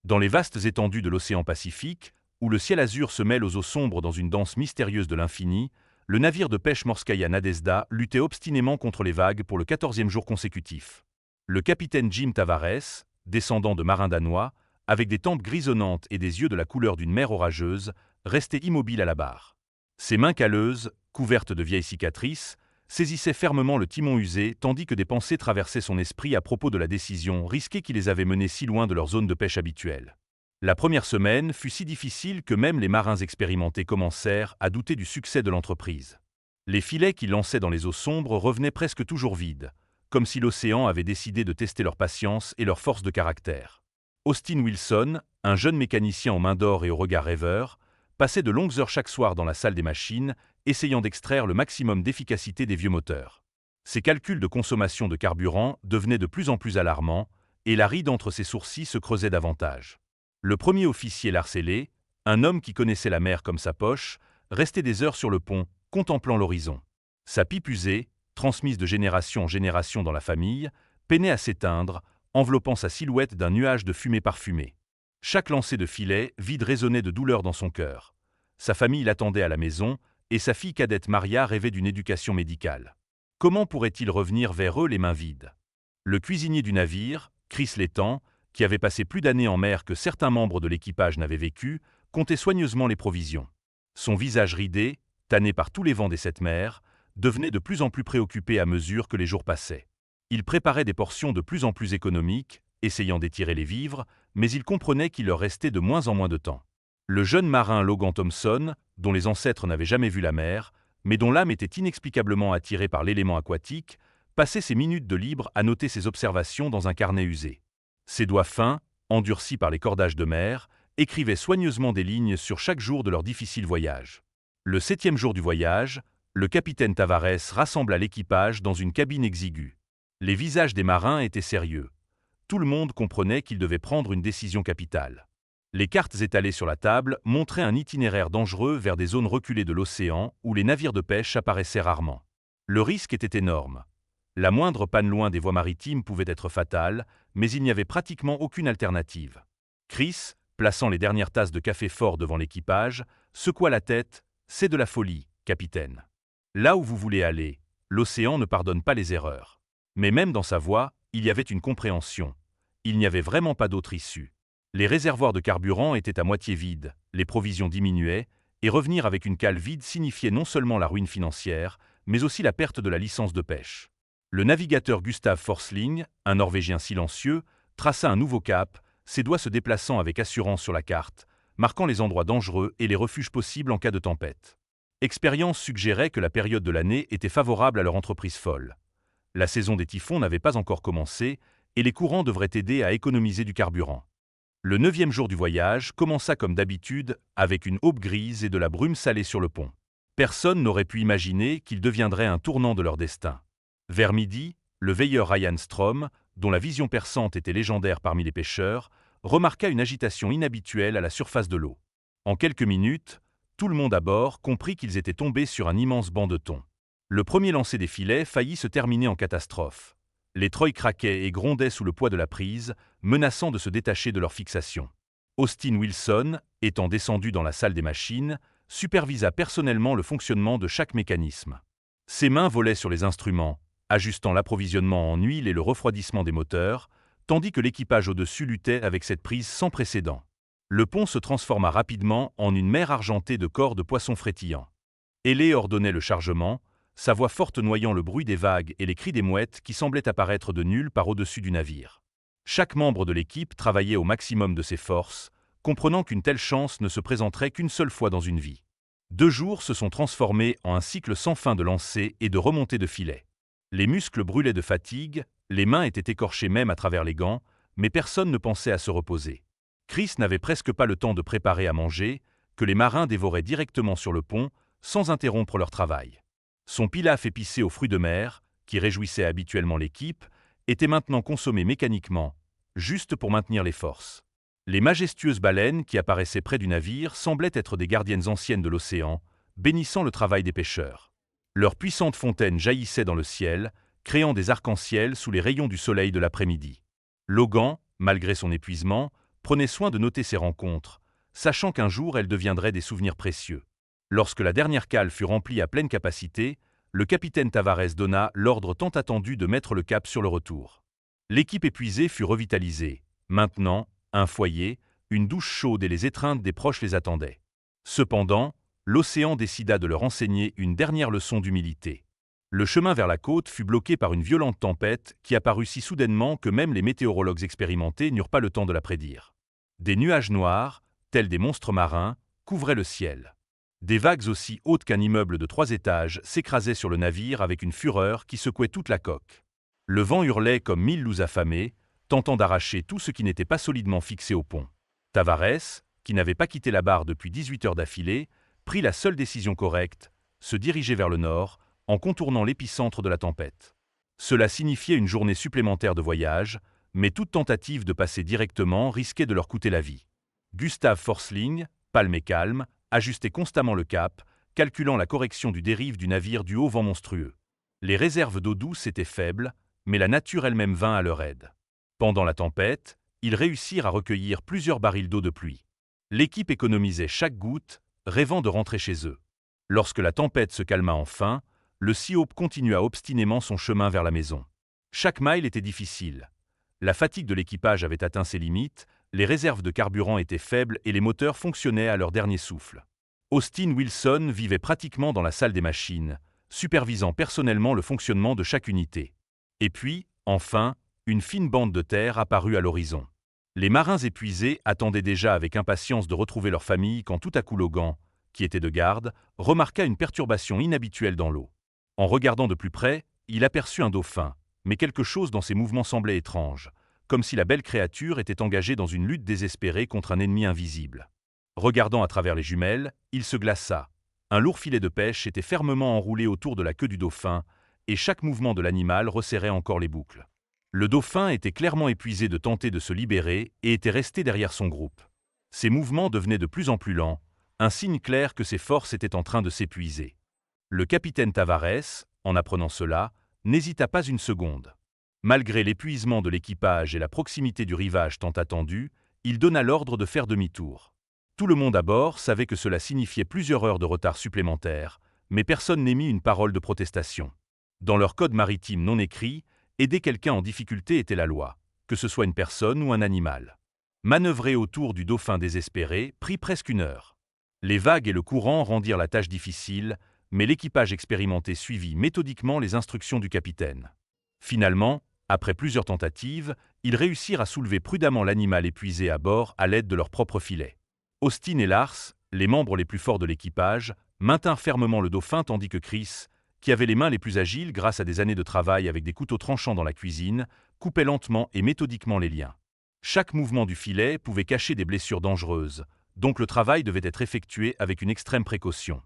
Dans les vastes étendues de l'océan Pacifique, où le ciel azur se mêle aux eaux sombres dans une danse mystérieuse de l'infini, le navire de pêche Morskaya Nadezhda luttait obstinément contre les vagues pour le 14e jour consécutif. Le capitaine Jim Tavares, descendant de marins danois, avec des tempes grisonnantes et des yeux de la couleur d'une mer orageuse, restait immobile à la barre. Ses mains calleuses, couvertes de vieilles cicatrices, saisissaient fermement le timon usé tandis que des pensées traversaient son esprit à propos de la décision risquée qui les avait menés si loin de leur zone de pêche habituelle. La première semaine fut si difficile que même les marins expérimentés commencèrent à douter du succès de l'entreprise. Les filets qu'ils lançaient dans les eaux sombres revenaient presque toujours vides, comme si l'océan avait décidé de tester leur patience et leur force de caractère. Austin Wilson, un jeune mécanicien aux mains d'or et au regard rêveur, passait de longues heures chaque soir dans la salle des machines, essayant d'extraire le maximum d'efficacité des vieux moteurs. Ses calculs de consommation de carburant devenaient de plus en plus alarmants, et la ride entre ses sourcils se creusait davantage. Le premier officier Larcellé, un homme qui connaissait la mer comme sa poche, restait des heures sur le pont, contemplant l'horizon. Sa pipe usée, transmise de génération en génération dans la famille, peinait à s'éteindre, enveloppant sa silhouette d'un nuage de fumée parfumée. Chaque lancer de filet vide résonnait de douleur dans son cœur. Sa famille l'attendait à la maison, et sa fille cadette Maria rêvait d'une éducation médicale. Comment pourrait-il revenir vers eux les mains vides? Le cuisinier du navire, Chris Letang, qui avait passé plus d'années en mer que certains membres de l'équipage n'avaient vécu, comptait soigneusement les provisions. Son visage ridé, tanné par tous les vents des sept mers, devenait de plus en plus préoccupé à mesure que les jours passaient. Il préparait des portions de plus en plus économiques, essayant d'étirer les vivres, mais il comprenait qu'il leur restait de moins en moins de temps. Le jeune marin Logan Thompson, dont les ancêtres n'avaient jamais vu la mer, mais dont l'âme était inexplicablement attirée par l'élément aquatique, passait ses minutes de libre à noter ses observations dans un carnet usé. Ses doigts fins, endurcis par les cordages de mer, écrivaient soigneusement des lignes sur chaque jour de leur difficile voyage. Le 7e jour du voyage, le capitaine Tavares rassembla l'équipage dans une cabine exiguë. Les visages des marins étaient sérieux. Tout le monde comprenait qu'ils devaient prendre une décision capitale. Les cartes étalées sur la table montraient un itinéraire dangereux vers des zones reculées de l'océan où les navires de pêche apparaissaient rarement. Le risque était énorme. La moindre panne loin des voies maritimes pouvait être fatale, mais il n'y avait pratiquement aucune alternative. Chris, plaçant les dernières tasses de café fort devant l'équipage, secoua la tête. « C'est de la folie, capitaine. Là où vous voulez aller, l'océan ne pardonne pas les erreurs. » Mais même dans sa voix, il y avait une compréhension. Il n'y avait vraiment pas d'autre issue. Les réservoirs de carburant étaient à moitié vides, les provisions diminuaient, et revenir avec une cale vide signifiait non seulement la ruine financière, mais aussi la perte de la licence de pêche. Le navigateur Gustav Forsling, un Norvégien silencieux, traça un nouveau cap, ses doigts se déplaçant avec assurance sur la carte, marquant les endroits dangereux et les refuges possibles en cas de tempête. Expérience suggérait que la période de l'année était favorable à leur entreprise folle. La saison des typhons n'avait pas encore commencé, et les courants devraient aider à économiser du carburant. Le 9e jour du voyage commença comme d'habitude avec une aube grise et de la brume salée sur le pont. Personne n'aurait pu imaginer qu'il deviendrait un tournant de leur destin. Vers midi, le veilleur Ryan Strom, dont la vision perçante était légendaire parmi les pêcheurs, remarqua une agitation inhabituelle à la surface de l'eau. En quelques minutes, tout le monde à bord comprit qu'ils étaient tombés sur un immense banc de thon. Le premier lancer des filets faillit se terminer en catastrophe. Les treuils craquaient et grondaient sous le poids de la prise, menaçant de se détacher de leur fixation. Austin Wilson, étant descendu dans la salle des machines, supervisa personnellement le fonctionnement de chaque mécanisme. Ses mains volaient sur les instruments, ajustant l'approvisionnement en huile et le refroidissement des moteurs, tandis que l'équipage au-dessus luttait avec cette prise sans précédent. Le pont se transforma rapidement en une mer argentée de corps de poissons frétillants. Hélé ordonnait le chargement, sa voix forte noyant le bruit des vagues et les cris des mouettes qui semblaient apparaître de nulle part au-dessus du navire. Chaque membre de l'équipe travaillait au maximum de ses forces, comprenant qu'une telle chance ne se présenterait qu'une seule fois dans une vie. 2 jours se sont transformés en un cycle sans fin de lancers et de remontées de filets. Les muscles brûlaient de fatigue, les mains étaient écorchées même à travers les gants, mais personne ne pensait à se reposer. Chris n'avait presque pas le temps de préparer à manger, que les marins dévoraient directement sur le pont, sans interrompre leur travail. Son pilaf épicé aux fruits de mer, qui réjouissait habituellement l'équipe, était maintenant consommé mécaniquement, juste pour maintenir les forces. Les majestueuses baleines qui apparaissaient près du navire semblaient être des gardiennes anciennes de l'océan, bénissant le travail des pêcheurs. Leurs puissantes fontaines jaillissaient dans le ciel, créant des arcs-en-ciel sous les rayons du soleil de l'après-midi. Logan, malgré son épuisement, prenait soin de noter ses rencontres, sachant qu'un jour elles deviendraient des souvenirs précieux. Lorsque la dernière cale fut remplie à pleine capacité, le capitaine Tavares donna l'ordre tant attendu de mettre le cap sur le retour. L'équipe épuisée fut revitalisée. Maintenant, un foyer, une douche chaude et les étreintes des proches les attendaient. Cependant, l'océan décida de leur enseigner une dernière leçon d'humilité. Le chemin vers la côte fut bloqué par une violente tempête qui apparut si soudainement que même les météorologues expérimentés n'eurent pas le temps de la prédire. Des nuages noirs, tels des monstres marins, couvraient le ciel. Des vagues aussi hautes qu'un immeuble de 3 étages s'écrasaient sur le navire avec une fureur qui secouait toute la coque. Le vent hurlait comme 1000 loups affamés, tentant d'arracher tout ce qui n'était pas solidement fixé au pont. Tavares, qui n'avait pas quitté la barre depuis 18 heures d'affilée, prit la seule décision correcte, se diriger vers le nord, en contournant l'épicentre de la tempête. Cela signifiait une journée supplémentaire de voyage, mais toute tentative de passer directement risquait de leur coûter la vie. Gustav Forsling, palme et calme, ajustait constamment le cap, calculant la correction du dérive du navire du haut vent monstrueux. Les réserves d'eau douce étaient faibles, mais la nature elle-même vint à leur aide. Pendant la tempête, ils réussirent à recueillir plusieurs barils d'eau de pluie. L'équipe économisait chaque goutte, rêvant de rentrer chez eux. Lorsque la tempête se calma enfin, le Sea Hope continua obstinément son chemin vers la maison. Chaque mile était difficile. La fatigue de l'équipage avait atteint ses limites, les réserves de carburant étaient faibles et les moteurs fonctionnaient à leur dernier souffle. Austin Wilson vivait pratiquement dans la salle des machines, supervisant personnellement le fonctionnement de chaque unité. Et puis, enfin, une fine bande de terre apparut à l'horizon. Les marins épuisés attendaient déjà avec impatience de retrouver leur famille quand tout à coup Logan, qui était de garde, remarqua une perturbation inhabituelle dans l'eau. En regardant de plus près, il aperçut un dauphin, mais quelque chose dans ses mouvements semblait étrange, comme si la belle créature était engagée dans une lutte désespérée contre un ennemi invisible. Regardant à travers les jumelles, il se glaça. Un lourd filet de pêche était fermement enroulé autour de la queue du dauphin, et chaque mouvement de l'animal resserrait encore les boucles. Le dauphin était clairement épuisé de tenter de se libérer et était resté derrière son groupe. Ses mouvements devenaient de plus en plus lents, un signe clair que ses forces étaient en train de s'épuiser. Le capitaine Tavares, en apprenant cela, n'hésita pas une seconde. Malgré l'épuisement de l'équipage et la proximité du rivage tant attendu, il donna l'ordre de faire demi-tour. Tout le monde à bord savait que cela signifiait plusieurs heures de retard supplémentaire, mais personne n'émit une parole de protestation. Dans leur code maritime non écrit, aider quelqu'un en difficulté était la loi, que ce soit une personne ou un animal. Manœuvrer autour du dauphin désespéré prit presque 1 heure. Les vagues et le courant rendirent la tâche difficile, mais l'équipage expérimenté suivit méthodiquement les instructions du capitaine. Finalement, après plusieurs tentatives, ils réussirent à soulever prudemment l'animal épuisé à bord à l'aide de leurs propres filets. Austin et Lars, les membres les plus forts de l'équipage, maintinrent fermement le dauphin tandis que Chris, qui avait les mains les plus agiles grâce à des années de travail avec des couteaux tranchants dans la cuisine, coupait lentement et méthodiquement les liens. Chaque mouvement du filet pouvait cacher des blessures dangereuses, donc le travail devait être effectué avec une extrême précaution.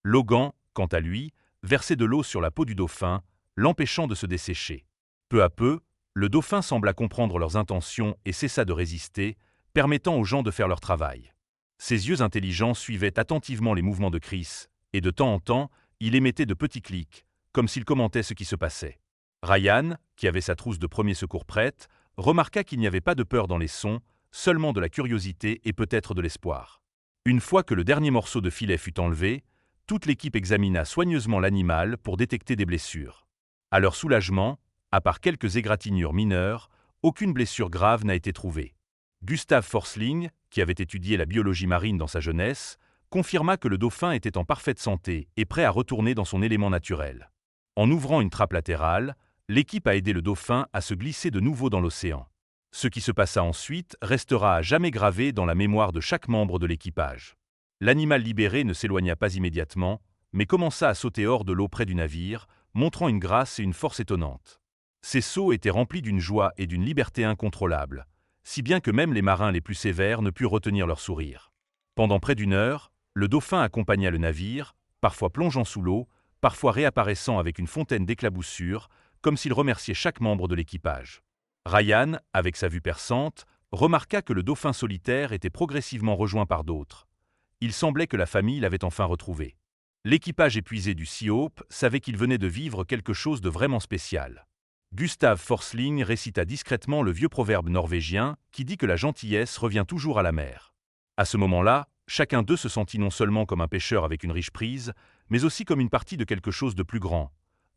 Logan, quant à lui, versait de l'eau sur la peau du dauphin, l'empêchant de se dessécher. Peu à peu, le dauphin sembla comprendre leurs intentions et cessa de résister, permettant aux gens de faire leur travail. Ses yeux intelligents suivaient attentivement les mouvements de Chris, et de temps en temps, il émettait de petits clics, comme s'il commentait ce qui se passait. Ryan, qui avait sa trousse de premier secours prête, remarqua qu'il n'y avait pas de peur dans les sons, seulement de la curiosité et peut-être de l'espoir. Une fois que le dernier morceau de filet fut enlevé, toute l'équipe examina soigneusement l'animal pour détecter des blessures. À leur soulagement, à part quelques égratignures mineures, aucune blessure grave n'a été trouvée. Gustav Forsling, qui avait étudié la biologie marine dans sa jeunesse, confirma que le dauphin était en parfaite santé et prêt à retourner dans son élément naturel. En ouvrant une trappe latérale, l'équipe a aidé le dauphin à se glisser de nouveau dans l'océan. Ce qui se passa ensuite restera à jamais gravé dans la mémoire de chaque membre de l'équipage. L'animal libéré ne s'éloigna pas immédiatement, mais commença à sauter hors de l'eau près du navire, montrant une grâce et une force étonnantes. Ces sauts étaient remplis d'une joie et d'une liberté incontrôlables, si bien que même les marins les plus sévères ne purent retenir leur sourire. Pendant près d'1 heure, le dauphin accompagna le navire, parfois plongeant sous l'eau, parfois réapparaissant avec une fontaine d'éclaboussures, comme s'il remerciait chaque membre de l'équipage. Ryan, avec sa vue perçante, remarqua que le dauphin solitaire était progressivement rejoint par d'autres. Il semblait que la famille l'avait enfin retrouvé. L'équipage épuisé du Sea Hope savait qu'il venait de vivre quelque chose de vraiment spécial. Gustav Forsling récita discrètement le vieux proverbe norvégien qui dit que la gentillesse revient toujours à la mer. À ce moment-là, chacun d'eux se sentit non seulement comme un pêcheur avec une riche prise, mais aussi comme une partie de quelque chose de plus grand.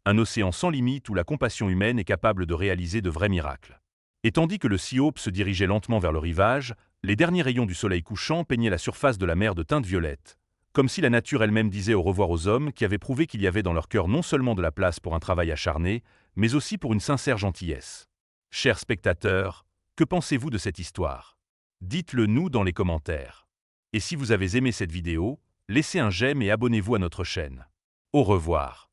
Un océan sans limite où la compassion humaine est capable de réaliser de vrais miracles. Et tandis que le Sea Hope se dirigeait lentement vers le rivage, les derniers rayons du soleil couchant peignaient la surface de la mer de teinte violette, comme si la nature elle-même disait au revoir aux hommes qui avaient prouvé qu'il y avait dans leur cœur non seulement de la place pour un travail acharné, mais aussi pour une sincère gentillesse. Chers spectateurs, que pensez-vous de cette histoire? Dites-le nous dans les commentaires. Et si vous avez aimé cette vidéo, laissez un j'aime et abonnez-vous à notre chaîne. Au revoir.